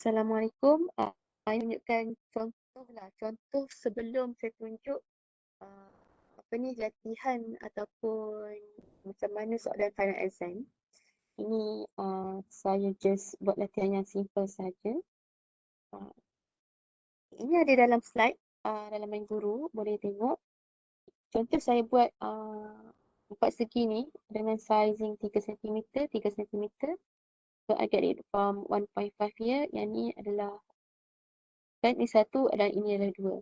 Assalamualaikum. Saya tunjukkan contoh lah. Contoh sebelum saya tunjuk uh, apa ni latihan ataupun macam mana soalan final exam. Ini saya just buat latihan yang simple saja. Uh, ini ada dalam slide dalam main guru, boleh tengok. Contoh saya buat empat segi ni dengan sizing 3 cm, 3 cm. So I get it from 1.5 here. Yang ni adalah kan ini satu dan ini adalah dua.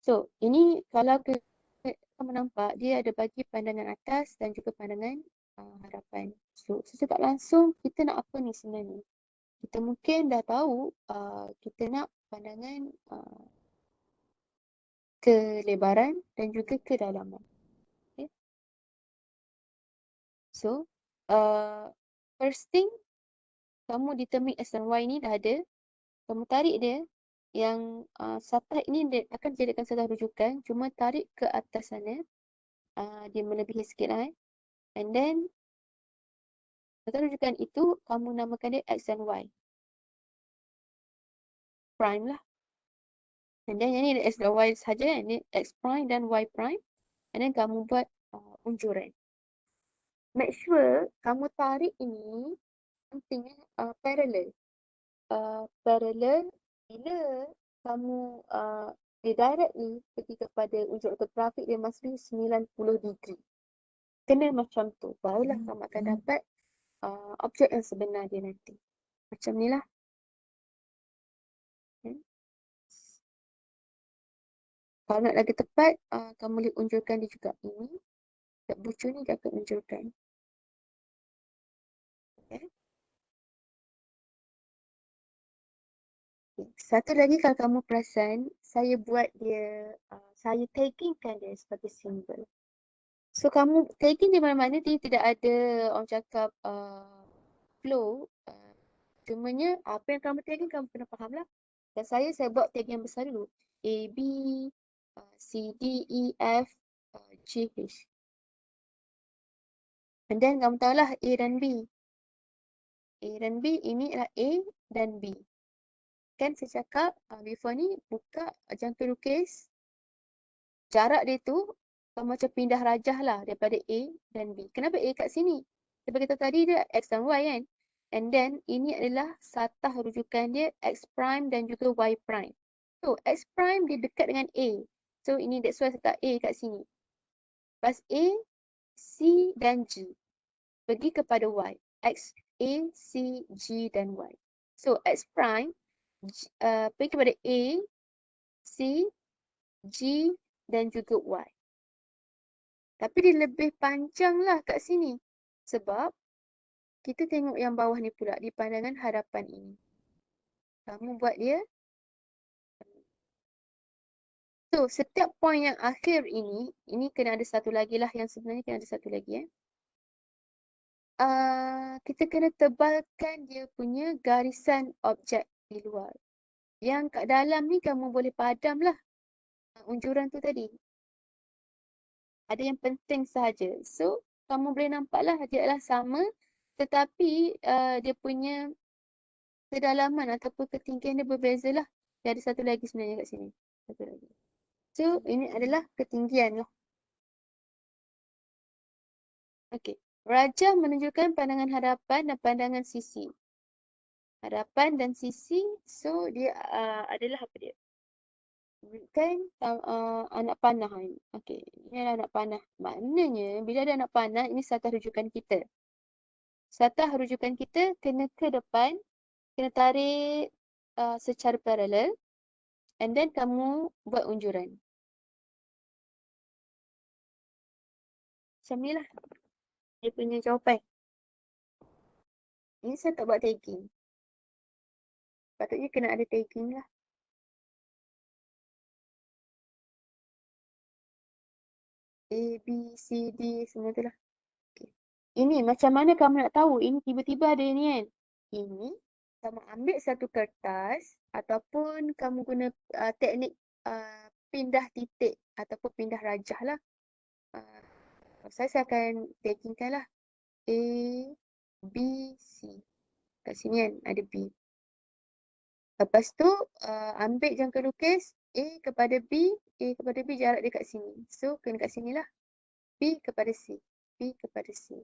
So, ini kalau kamu nampak, dia ada bagi pandangan atas dan juga pandangan hadapan. So, secara tak langsung, kita nak apa ni sebenarnya? Kita mungkin dah tahu kita nak pandangan kelebaran dan juga kedalaman. Okay? So, first thing, kamu determine X dan Y ni dah ada. Kamu tarik dia, yang satah ini dia akan dijadikan satah rujukan, cuma tarik ke atas sana. Dia melebihi sikit lah. And then, satah rujukan itu, kamu namakan dia X dan Y. Prime lah. And then, yang ni X dan Y saja. Ini X prime dan Y prime. And then, kamu buat unjuran. Make sure kamu tarik ini pentingnya parallel. Parallel bila kamu directly pergi kepada unjuk ortografik, dia mesti 90 degree. Kena macam tu. Barulah kamu akan dapat objek yang sebenar dia nanti. Macam ni lah. Okay. Kalau nak lagi tepat, kamu boleh unjurkan dia juga ini. Tak bucu ni dia akan unjurkan. Okay. Satu lagi kalau kamu perasan, saya buat dia, saya taggingkan dia sebagai simbol. So kamu tagging di mana-mana, dia tidak ada orang cakap flow. Cumanya apa yang kamu tagging kamu kena faham lah. Dan saya buat tag yang besar dulu. A, B, C, D, E, F, G, H. And then kamu tahulah A dan B. A dan B ini adalah A dan B. Kan saya cakap before ni buka jangka lukis. Jarak dia tu macam pindah rajah lah daripada A dan B. Kenapa A kat sini? Sebab kita tadi dia X dan Y kan. And then ini adalah satah rujukan dia X prime dan juga Y prime. So X prime dia dekat dengan A. So ini that's why saya letak A kat sini. Lepas A, C dan G. Pergi kepada Y. X, A, C, G dan Y. So X prime pergi kepada A, C, G dan juga Y. Tapi dia lebih panjang lah kat sini. Sebab kita tengok yang bawah ni pula di pandangan hadapan ini. Kamu buat dia. So, setiap poin yang akhir ini kena ada satu lagi lah. Yang sebenarnya kena ada satu lagi. Kita kena tebalkan dia punya garisan objek di luar. Yang kat dalam ni kamu boleh padam lah. Unjuran tu tadi. Ada yang penting sahaja. So, kamu boleh nampak lah dia adalah sama. Tetapi dia punya kedalaman ataupun ketinggian dia berbeza lah. Dia ada satu lagi sebenarnya kat sini. Satu lagi. So, ini adalah ketinggian lah. Okey. Rajah menunjukkan pandangan hadapan dan pandangan sisi. Hadapan dan sisi, so dia adalah apa dia? Kan anak panah ini. Okey, ini adalah anak panah. Maknanya, bila ada anak panah, ini satah rujukan kita. Satah rujukan kita kena ke depan, kena tarik secara paralel. And then kamu buat unjuran. Macam ni lah. Dia punya jawapan. Ini saya tak buat tagging. Patutnya kena ada tagging lah. A, B, C, D semua tu lah. Okay. Ini macam mana kamu nak tahu? Ini tiba-tiba ada ni kan. Ini kamu ambil satu kertas ataupun kamu guna teknik pindah titik ataupun pindah rajah lah. Saya akan taggingkan lah. A, B, C. Kat sini kan ada B. Lepas tu ambil jangka lukis A kepada B, A kepada B jarak dia kat sini. So kena kat sini lah. B kepada C. B kepada C.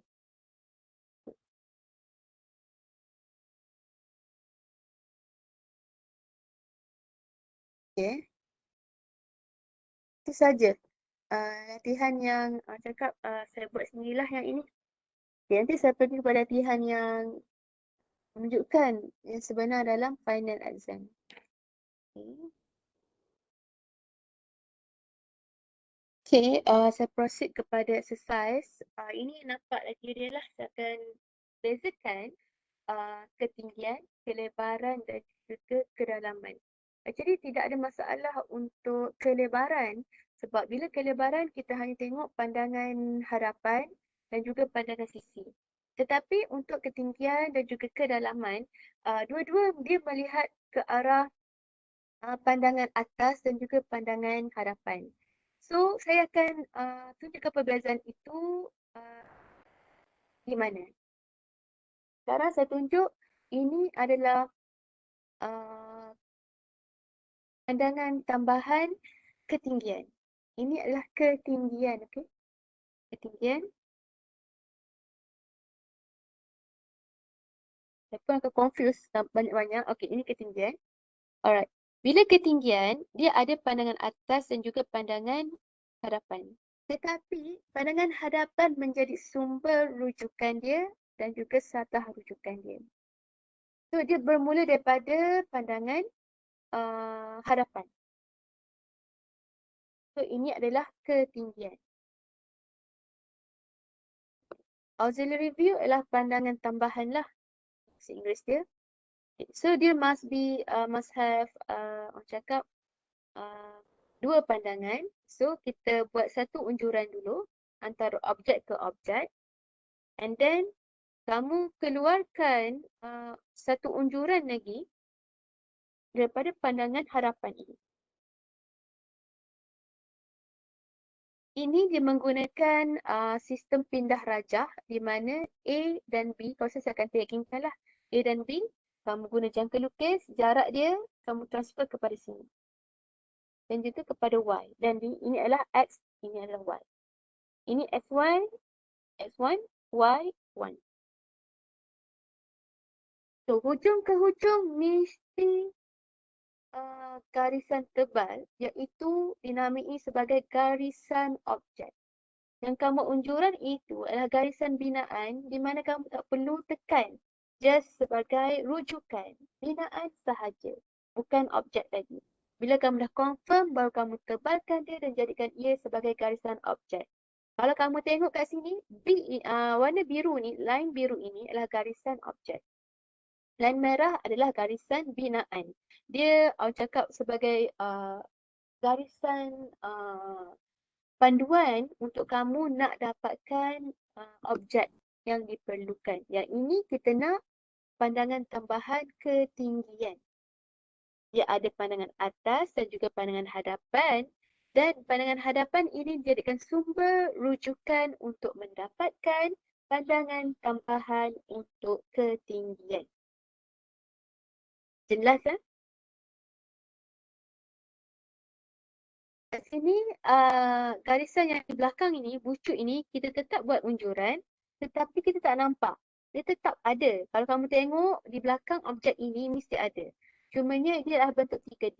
Okay. Itu saja. Latihan yang cakap saya buat sendirilah yang ini. Okay, nanti saya pergi kepada latihan yang menunjukkan yang sebenar dalam final exam. Okay. Okay, saya proceed kepada exercise. Ini nampak lagi dia lah. Saya akan bezakan ketinggian, kelebaran dan juga kedalaman. Jadi tidak ada masalah untuk kelebaran sebab bila kelebaran kita hanya tengok pandangan hadapan dan juga pandangan sisi. Tetapi untuk ketinggian dan juga kedalaman, dua-dua dia melihat ke arah pandangan atas dan juga pandangan hadapan. So, saya akan tunjukkan perbezaan itu uh, di mana. Sekarang saya tunjuk ini adalah uh, pandangan tambahan ketinggian. Ini adalah ketinggian, okey? Ketinggian. Saya pun akan confuse banyak-banyak. Okey, ini ketinggian. Alright. Bila ketinggian, dia ada pandangan atas dan juga pandangan hadapan. Tetapi pandangan hadapan menjadi sumber rujukan dia dan juga satah rujukan dia. So dia bermula daripada pandangan hadapan. So ini adalah ketinggian. Auxiliary view adalah pandangan tambahan lah. Bahasa Inggeris dia. So dia must have orang cakap dua pandangan. So kita buat satu unjuran dulu antara objek ke objek. And then kamu keluarkan satu unjuran lagi daripada pandangan hadapan ini. Ini dia menggunakan sistem pindah rajah di mana A dan B, kalau saya akan taggingkan lah. A dan B, kamu guna jangka lukis, jarak dia kamu transfer kepada sini. Dan juga kepada Y. Dan ini adalah X, ini adalah Y. Ini X1, X1, Y1. So, hujung ke hujung mesti garisan tebal iaitu dinamai sebagai garisan objek. Yang kamu unjuran itu adalah garisan binaan di mana kamu tak perlu tekan. Just sebagai rujukan. Binaan sahaja. Bukan objek lagi. Bila kamu dah confirm, baru kamu tebalkan dia dan jadikan ia sebagai garisan objek. Kalau kamu tengok kat sini, warna biru ni, line biru ini adalah garisan objek. Line merah adalah garisan binaan. Dia cakap sebagai garisan panduan untuk kamu nak dapatkan objek yang diperlukan. Yang ini kita nak pandangan tambahan ketinggian. Dia ada pandangan atas dan juga pandangan hadapan. Dan pandangan hadapan ini dijadikan sumber rujukan untuk mendapatkan pandangan tambahan untuk ketinggian. Jelas kan? Kat sini garisan yang di belakang ini, bucuk ini, kita tetap buat unjuran tetapi kita tak nampak. Dia tetap ada. Kalau kamu tengok di belakang objek ini mesti ada. Cumanya dia adalah bentuk 3D.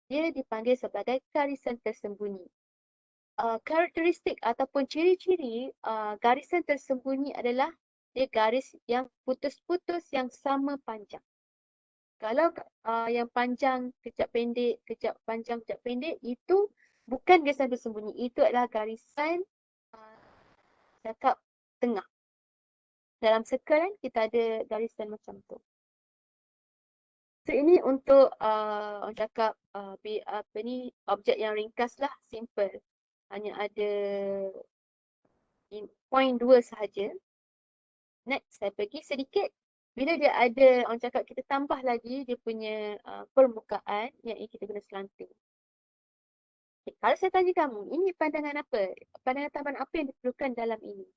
Dia dipanggil sebagai garisan tersembunyi. Karakteristik ataupun ciri-ciri garisan tersembunyi adalah dia garis yang putus-putus yang sama panjang. Kalau yang panjang, kejap pendek, kejap panjang, kejap pendek, itu bukan garisan tersembunyi. Itu adalah garisan cakap tengah. Dalam circle kan, kita ada garisan macam tu. So ini untuk orang cakap apa ni, objek yang ringkas lah, simple. Hanya ada point 2 sahaja. Next, saya pergi sedikit. Bila dia ada, orang cakap kita tambah lagi dia punya permukaan yang kita guna slanting. Okay, kalau saya tanya kamu, ini pandangan apa? Pandangan tambahan apa yang diperlukan dalam ini?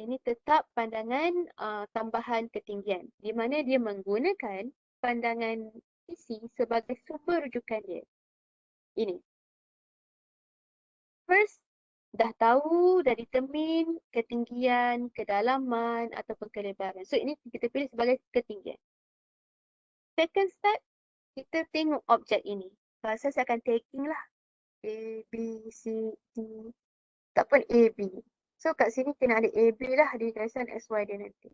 Ini tetap pandangan tambahan ketinggian, di mana dia menggunakan pandangan isi sebagai sumber rujukan dia. Ini. First, dah tahu, dah determine ketinggian, kedalaman ataupun kelebaran. So, ini kita pilih sebagai ketinggian. Second step, kita tengok objek ini. Pasal saya akan tagging lah. A, B, C, D. Tak pun A, B. So, kat sini kena ada A, B lah di garisan SY dia nanti.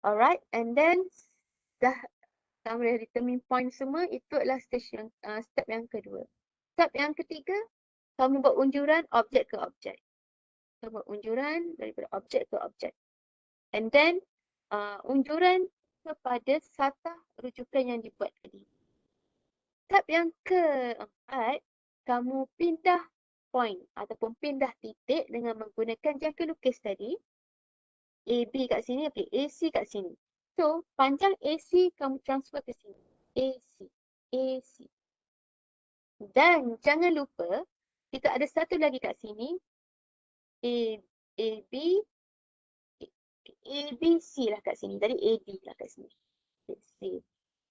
Alright, and then dah kamu dah determine point semua, itu adalah stage yang, step yang kedua. Step yang ketiga, kamu buat unjuran objek ke objek. Kamu buat unjuran daripada objek ke objek. And then, unjuran kepada satah rujukan yang dibuat tadi. Step yang keempat, kamu pindah point ataupun pindah titik dengan menggunakan jangka lukis tadi. AB kat sini, okay, AC kat sini. So, panjang AC kamu transfer ke sini. AC, AC. Dan jangan lupa, kita ada satu lagi kat sini. A, AB, ABC lah kat sini. Tadi AD lah kat sini. Okay, C.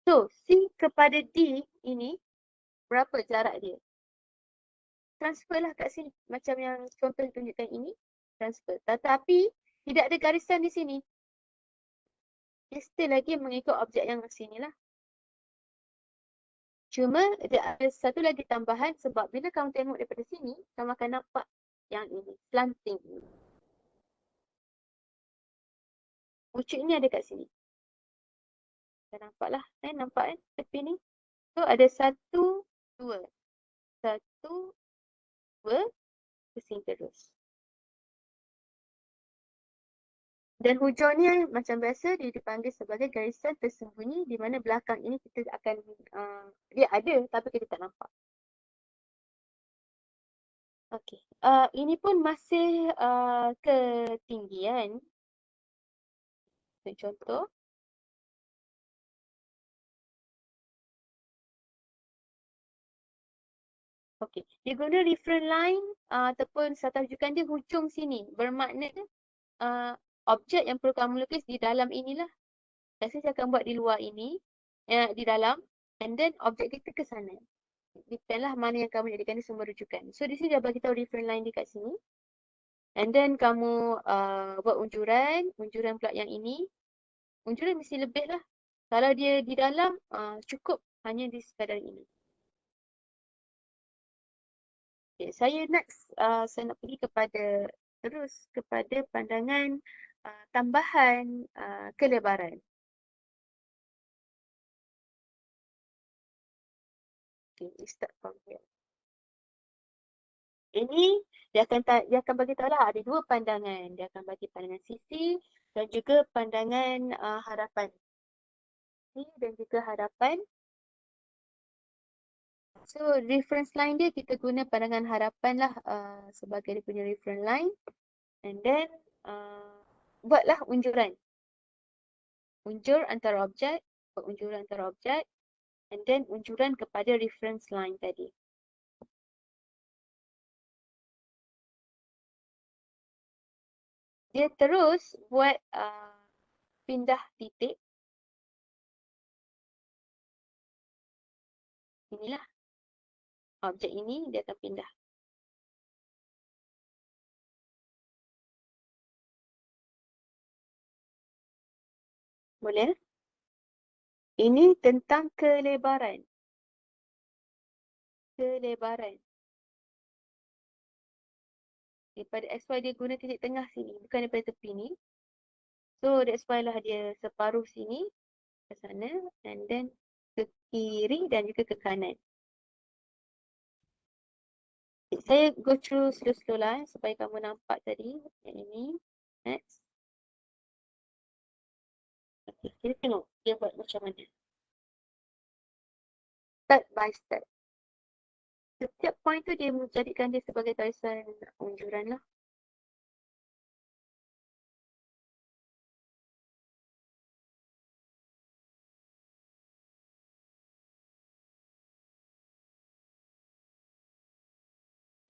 So, C kepada D ini, berapa jarak dia? Transfer lah kat sini. Macam yang contoh tunjukkan ini. Transfer. Tetapi, tidak ada garisan di sini. Dia still lagi mengikut objek yang sini lah. Cuma dia ada satu lagi tambahan sebab bila kamu tengok daripada sini, kamu akan nampak yang ini, slanting ini. Pucuk ni ada kat sini. Dah nampak lah, nampak kan tepi ni. So ada satu, dua. Satu, dua, pusing terus. Dan hujung ni macam biasa dia dipanggil sebagai garisan tersembunyi di mana belakang ini kita akan, dia ada tapi kita tak nampak. Okey, ini pun masih ketinggian. Untuk contoh, okey, dia guna reference line ataupun satah rujukan dia hujung sini. Bermakna objek yang perlu kamu lukis di dalam inilah. Biasanya saya akan buat di luar ini, di dalam, and then objek kita ke sana. Depend lah mana yang kamu jadikan dia sumber rujukan. So di sini dia bagi tahu reference line dia kat sini. And then kamu buat unjuran pula yang ini. Unjuran mesti lebih lah. Kalau dia di dalam, cukup hanya di sekadar ini. Okay, saya next, saya nak pergi terus kepada pandangan tambahan kelebaran. Okay, we start from here. Ini dia akan bagi tahu lah ada dua pandangan. Dia akan bagi pandangan sisi dan juga pandangan harapan. Sisi dan juga harapan. So reference line dia kita guna pandangan harapan lah sebagai dia punya reference line. And then buatlah unjuran. Unjur antara objek, unjuran antara objek, and then unjuran kepada reference line tadi. Dia terus buat pindah titik. Inilah objek ini dia akan pindah. Boleh? Ini tentang kelebaran. Kelebaran. Daripada XY dia guna titik tengah sini, bukan daripada tepi ni. So that's why lah dia separuh sini ke sana, and then ke kiri dan juga ke kanan. Okay, saya go through slow-slow lah supaya kamu nampak tadi yang ini. Next. Okay, kita tengok dia buat macam mana. Step by step. Setiap point tu dia menjadikan dia sebagai garisan unjuran lah.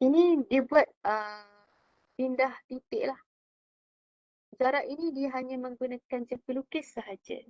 Ini dia buat pindah titik lah. jarak ini dia hanya menggunakan jangka lukis sahaja.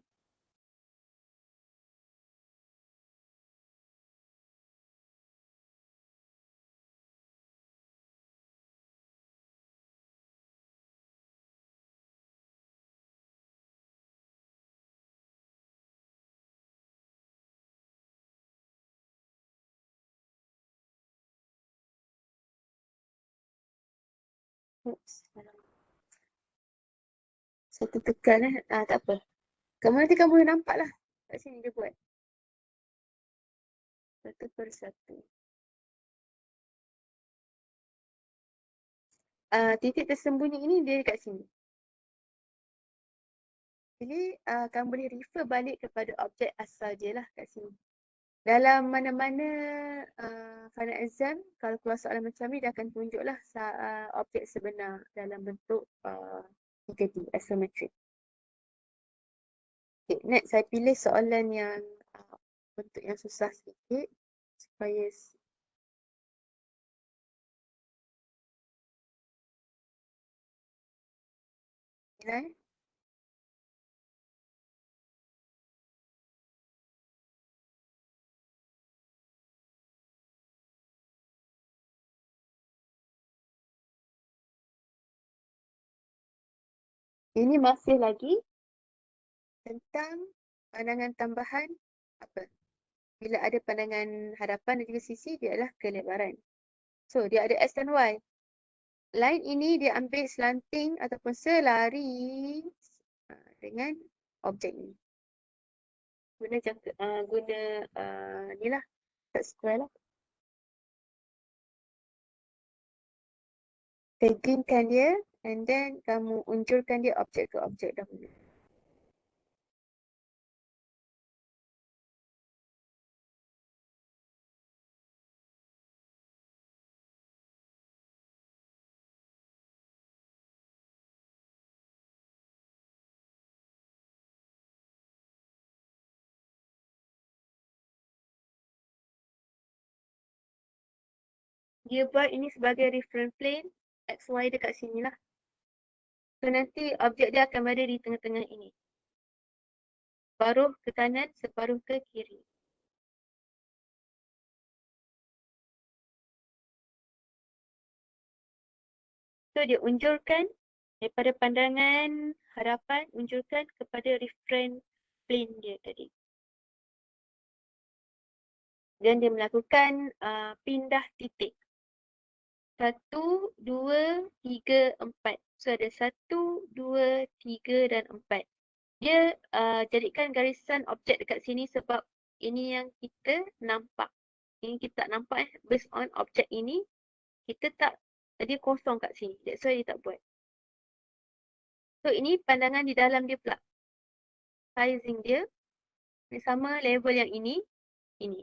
Oops. Satu tekan tak apa. Kamu nanti kamu boleh nampak lah. Kat sini dia buat. Satu per satu. Titik tersembunyi ini dia dekat sini. Jadi kamu boleh refer balik kepada objek asal dia lah kat sini. Dalam mana-mana final exam, kalau keluar soalan macam ni, dia akan tunjuklah objek sebenar dalam bentuk 3D, isometric. Okay, next saya pilih soalan yang bentuk yang susah sikit supaya nilai. Ini masih lagi tentang pandangan tambahan apa? Bila ada pandangan hadapan dan juga sisi, dia adalah kelebaran. So, dia ada X dan Y. Line ini dia ambil slanting ataupun selari dengan objek ini. Guna ni lah, cut square lah. Taggingkan dia and then kamu unjurkan dia objek ke objek dahulu. Dia buat ini sebagai reference plane, XY dekat sini lah. So nanti objek dia akan berada di tengah-tengah ini. Separuh ke kanan, separuh ke kiri. So dia unjurkan daripada pandangan hadapan, unjurkan kepada reference plane dia tadi. Dan dia melakukan pindah titik. 1, 2, 3, 4. So ada 1, 2, 3 dan 4. Dia jadikan garisan objek dekat sini sebab ini yang kita nampak. Ini kita tak nampak based on objek ini. Kita tak, dia kosong kat sini. That's why dia tak buat. So ini pandangan di dalam dia pula. Sizing dia. Sama level yang ini. Ini.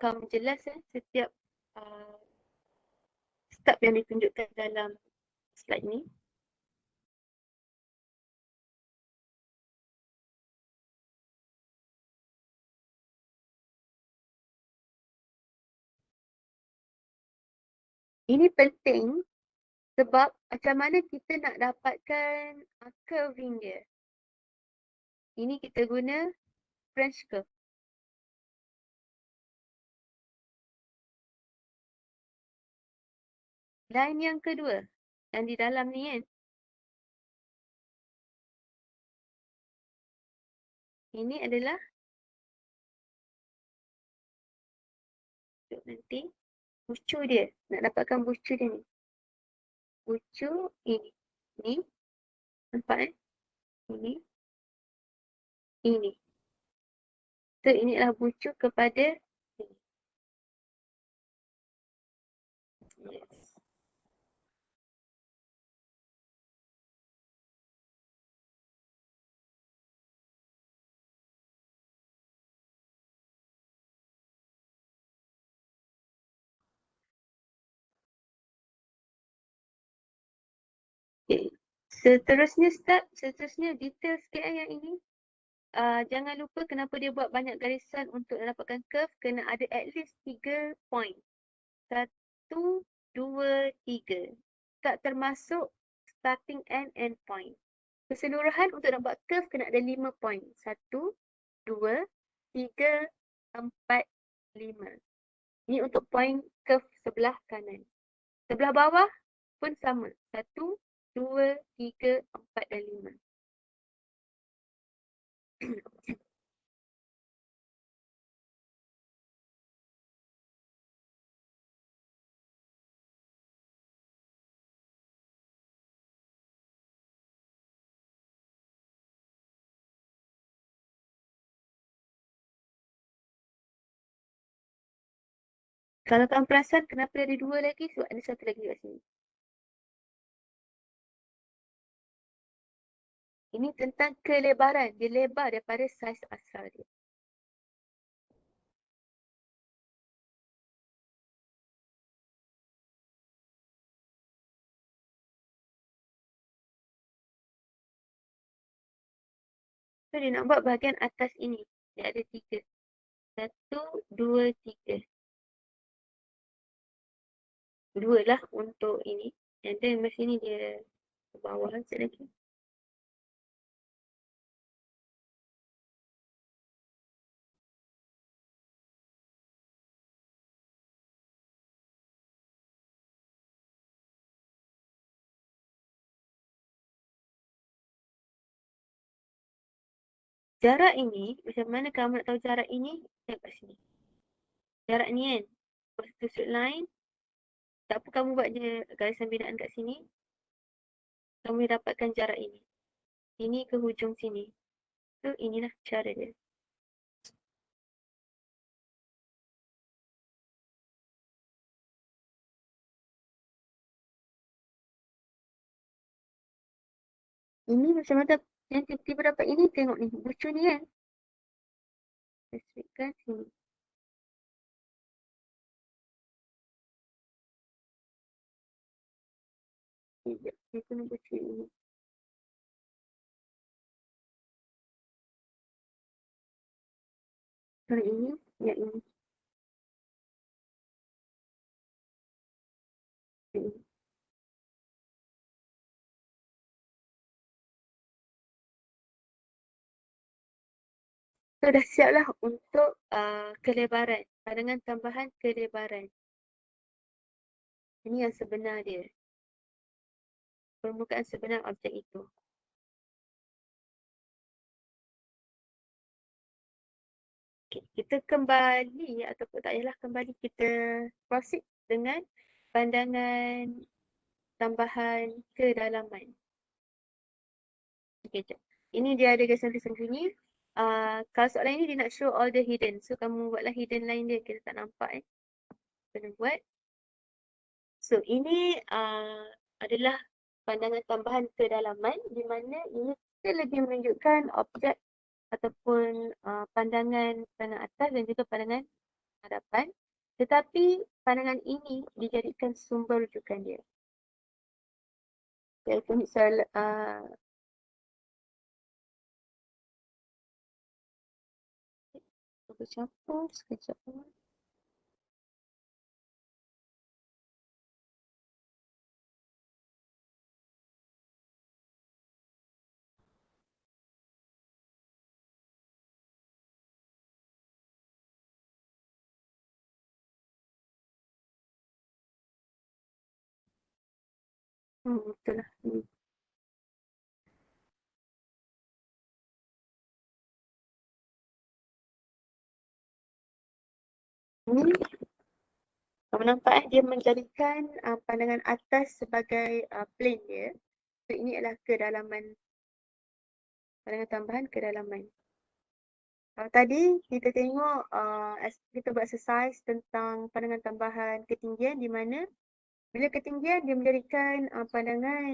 Kamu jelas setiap step yang ditunjukkan dalam slide ni. Ini penting sebab macam mana kita nak dapatkan curving dia. Ini kita guna French curve. Line yang kedua, yang di dalam ni kan. Ini adalah nanti bucu dia. Nak dapatkan bucu dia ni. Bucu ini. Ni. Nampak Ini. Ini. So ini adalah bucu kepada ini. Yes. Okay. Seterusnya detail sikit yang ini. Jangan lupa kenapa dia buat banyak garisan untuk dapatkan curve. Kena ada at least 3 point. 1, 2, 3. tak termasuk starting and end point. Keseluruhan untuk nak buat curve kena ada 5 point. 1, 2, 3, 4, 5. Ini untuk point curve sebelah kanan. Sebelah bawah pun sama. 1, 2, 3, 4 dan 5. Kalau kamu perasan kenapa ada 2 lagi? Sebab ada satu lagi kat sini. Ini tentang kelebaran. Dia lebar daripada saiz asal dia. So, dia nak buat bahagian atas ini. Dia ada 3. 1, 2, 3. 2 lah untuk ini. And then masa ni dia ke bawah sikit lagi. Jarak ini, macam mana kamu nak tahu jarak ini? Tengok kat sini. Jarak ni kan. Lepas tu straight line. Tak apa kamu buat je garisan binaan kat sini. Kamu boleh dapatkan jarak ini. Ini ke hujung sini. So, inilah cara dia. Ini macam mana yang tiba-tiba dapat ini, tengok ni. Lucu ni kan. Spesifikkan sini. Sekejap, saya kena baca ini. Kalau ini, yang ini. Ini. So, dah siap lah untuk kelebaran. Pandangan tambahan kelebaran. Ini yang sebenar dia. Permukaan sebenar objek itu. Okay, kita kembali ataupun tak payahlah kembali, kita proceed dengan pandangan tambahan kedalaman. Okay, jap. Ini dia ada garis tersembunyi. Kalau soalan ini dia nak show all the hidden. So, kamu buatlah hidden line dia. Kita tak nampak Kena buat. So, ini adalah pandangan tambahan kedalaman di mana ini kita lagi menunjukkan objek ataupun pandangan atas dan juga pandangan hadapan. Tetapi pandangan ini dijadikan sumber rujukan dia. Iaitu misal bercampur sekejap. Betul lah. Ini kamu nampak dia menjadikan pandangan atas sebagai plane dia. So, ini adalah kedalaman, pandangan tambahan kedalaman. Tadi kita tengok kita buat exercise tentang pandangan tambahan ketinggian di mana bila ketinggian dia menjadikan pandangan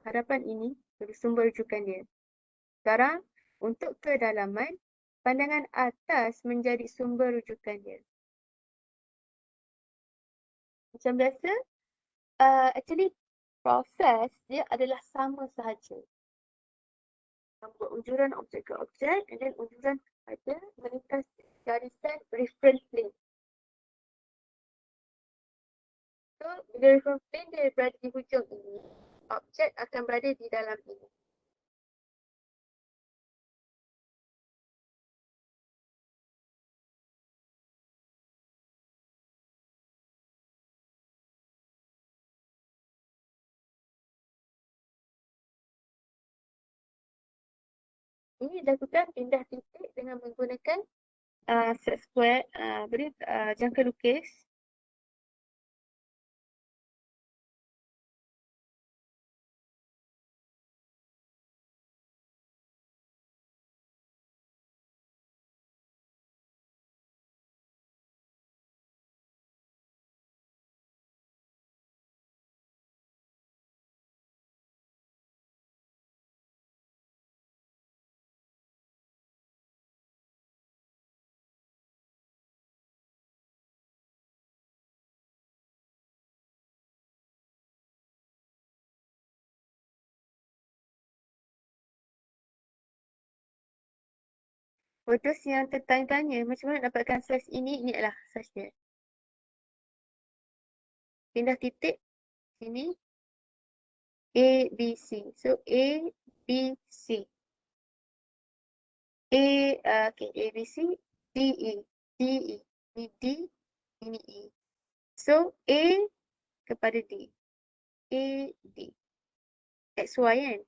hadapan ini sebagai sumber rujukan dia. Sekarang untuk kedalaman, pandangan atas menjadi sumber rujukan dia. Macam biasa, actually proses dia adalah sama sahaja. Buat unjuran objek ke objek and then unjuran kepada melintas garisan reference plane. So, So, bila reference plane dia berada di hujung ini, objek akan berada di dalam ini. Ini dilakukan pindah titik dengan menggunakan set square, jangka lukis. Fotos yang tertanya-tanya, macam mana dapatkan saiz ini adalah saiz dia. Pindah titik sini, A, B, C. So, A, B, C. Okay, A, B, C, D, E, D, E. Ini D, ini E. So, A kepada D. A, D. X, Y kan?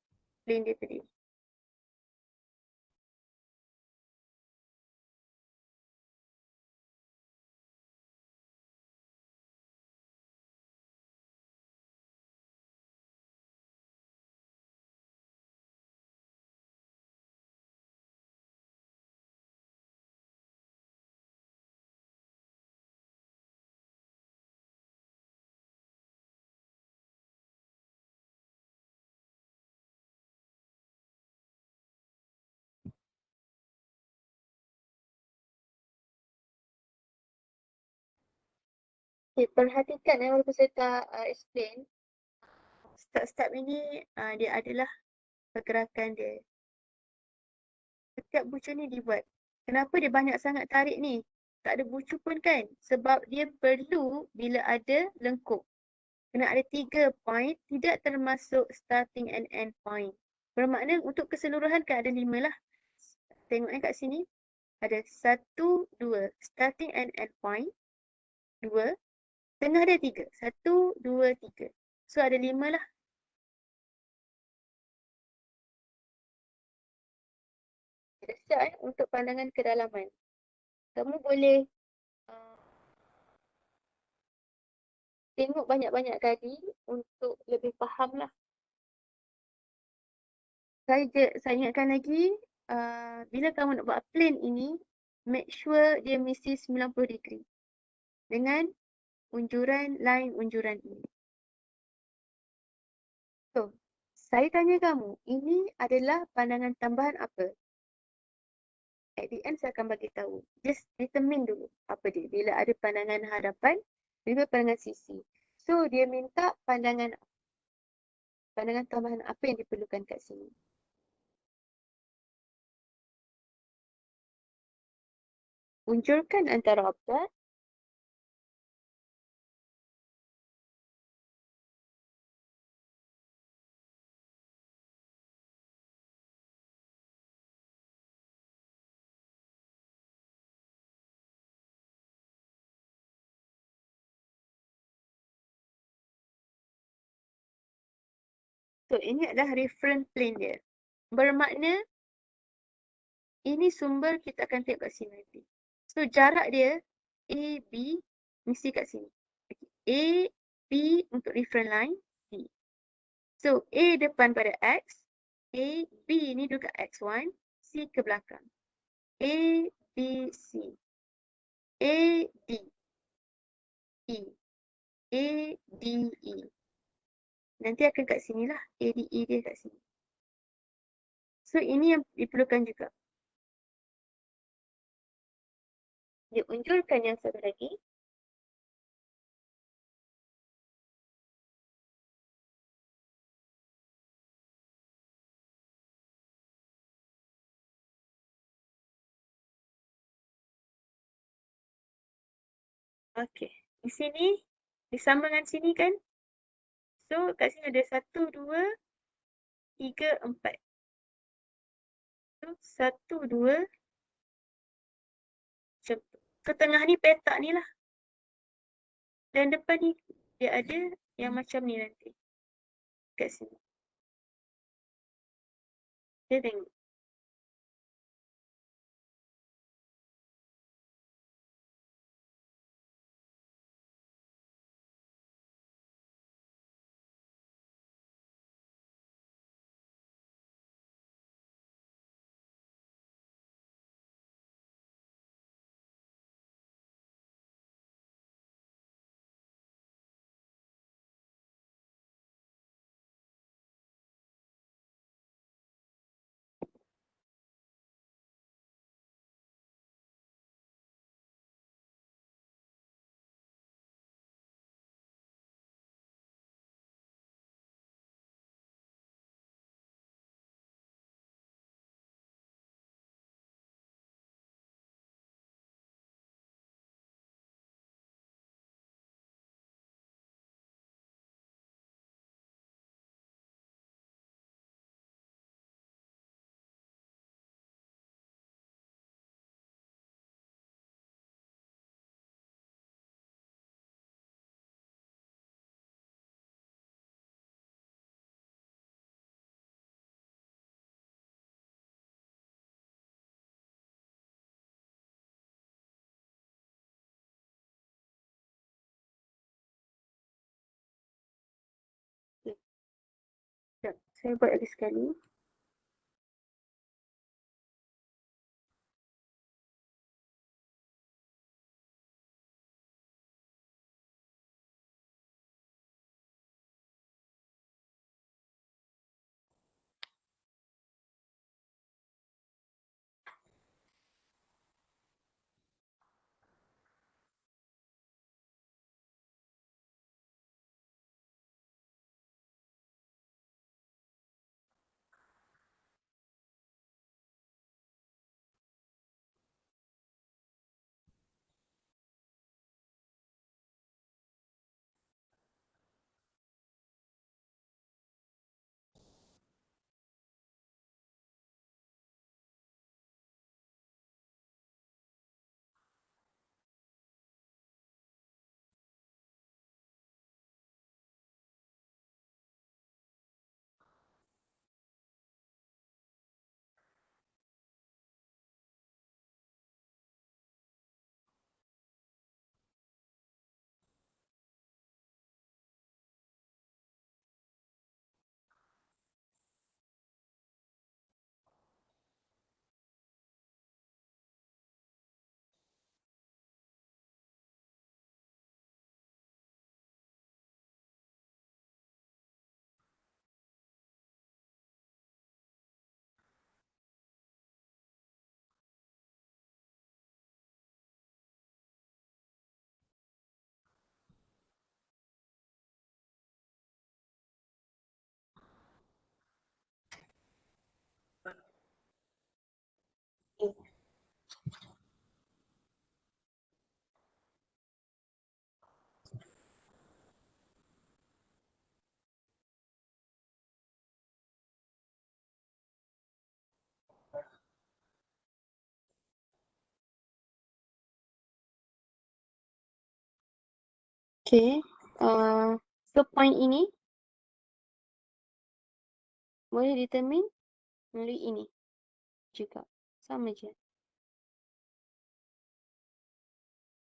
Plane dia tadi. Okay, perhatikan walaupun saya tak explain. Step-step ini dia adalah pergerakan dia. Setiap bucu ni dibuat. Kenapa dia banyak sangat tarik ni? Tak ada bucu pun kan? Sebab dia perlu bila ada lengkup. Kena ada 3 point, tidak termasuk starting and end point. Bermakna untuk keseluruhan kan ada 5 lah. Tengok kat sini. Ada 1, 2. Starting and end point. 2. Tengah ada 3. 1, 2, 3. So ada 5 lah. Dah siap untuk pandangan kedalaman. Kamu boleh tengok banyak-banyak kali untuk lebih faham lah. Saya ingatkan lagi, bila kamu nak buat plane ini, make sure dia mesti 90 degree dengan line unjuran ini. So, saya tanya kamu, ini adalah pandangan tambahan apa? At the end saya akan bagi tahu. Just determine dulu apa dia. Bila ada pandangan hadapan, bila pandangan sisi. So, dia minta pandangan tambahan apa yang diperlukan kat sini. Unjurkan antara objek. So, ini adalah reference plane dia. Bermakna, ini sumber kita akan tengok kat sini nanti. So, jarak dia, A, B, mesti kat sini. A, B untuk reference line, C. So, A depan pada X, A, B ni dekat X1, C ke belakang. A, B, C. A, D, E. A, D, E. Nanti akan kat sini lah. A, D, E dia kat sini. So, ini yang diperlukan juga. Dia unjurkan yang satu lagi. Okey. Di sini Disambung dengan sini kan? So, kat sini ada 1, 2, 3, 4. So, 1, 2, macam tu. So, tengah ni petak ni lah. Dan depan ni, dia ada yang macam ni nanti. Kat sini. Dia tengok. Okay. Sekejap. Saya buat lagi sekali. Okay. Okay. So, point ini boleh determine melalui ini juga. Sama je.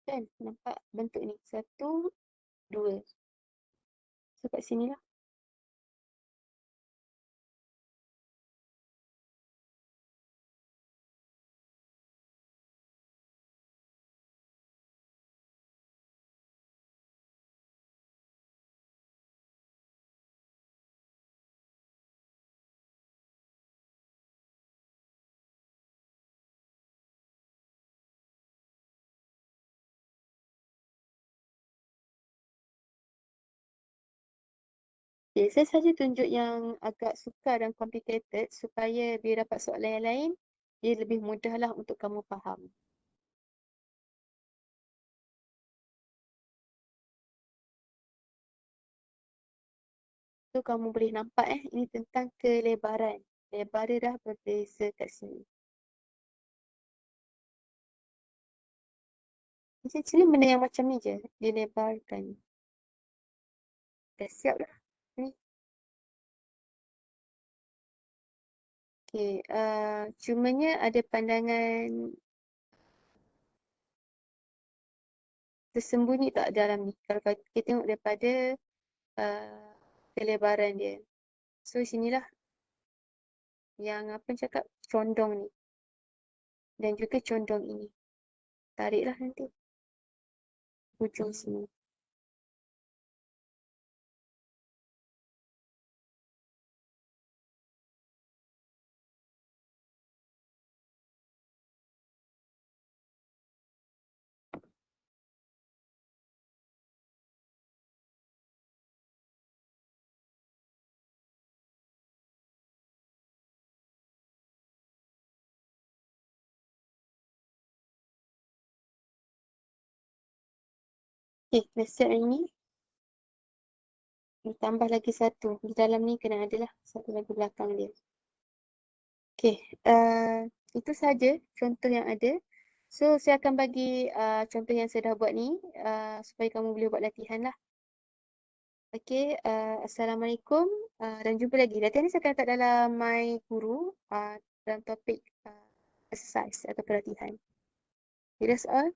Kan? Nampak bentuk ni. 1, 2. So, kat sini lah. Okay, saya saja tunjuk yang agak sukar dan complicated supaya bila dapat soalan yang lain, dia lebih mudah lah untuk kamu faham. So kamu boleh nampak ini tentang kelebaran. Lebar dia dah berbeza kat sini. Actually benda yang macam ni je. Dilebarkan. Dah siap dah. Ni. Okay. Cumanya ada pandangan tersembunyi tak dalam ni. Kalau kita tengok daripada kelebaran dia. So sinilah yang apa cakap condong ni. Dan juga condong ini. Tariklah nanti. Hujung sini. Okay, dah siap yang ni. Tambah lagi satu. Di dalam ni kena ada lah satu lagi belakang dia. Okay, itu saja contoh yang ada. So, saya akan bagi contoh yang saya dah buat ni supaya kamu boleh buat latihan lah. Okay, Assalamualaikum dan jumpa lagi. Latihan ni saya akan letak dalam My Guru dalam topik exercise atau pelatihan. Okay, that's all.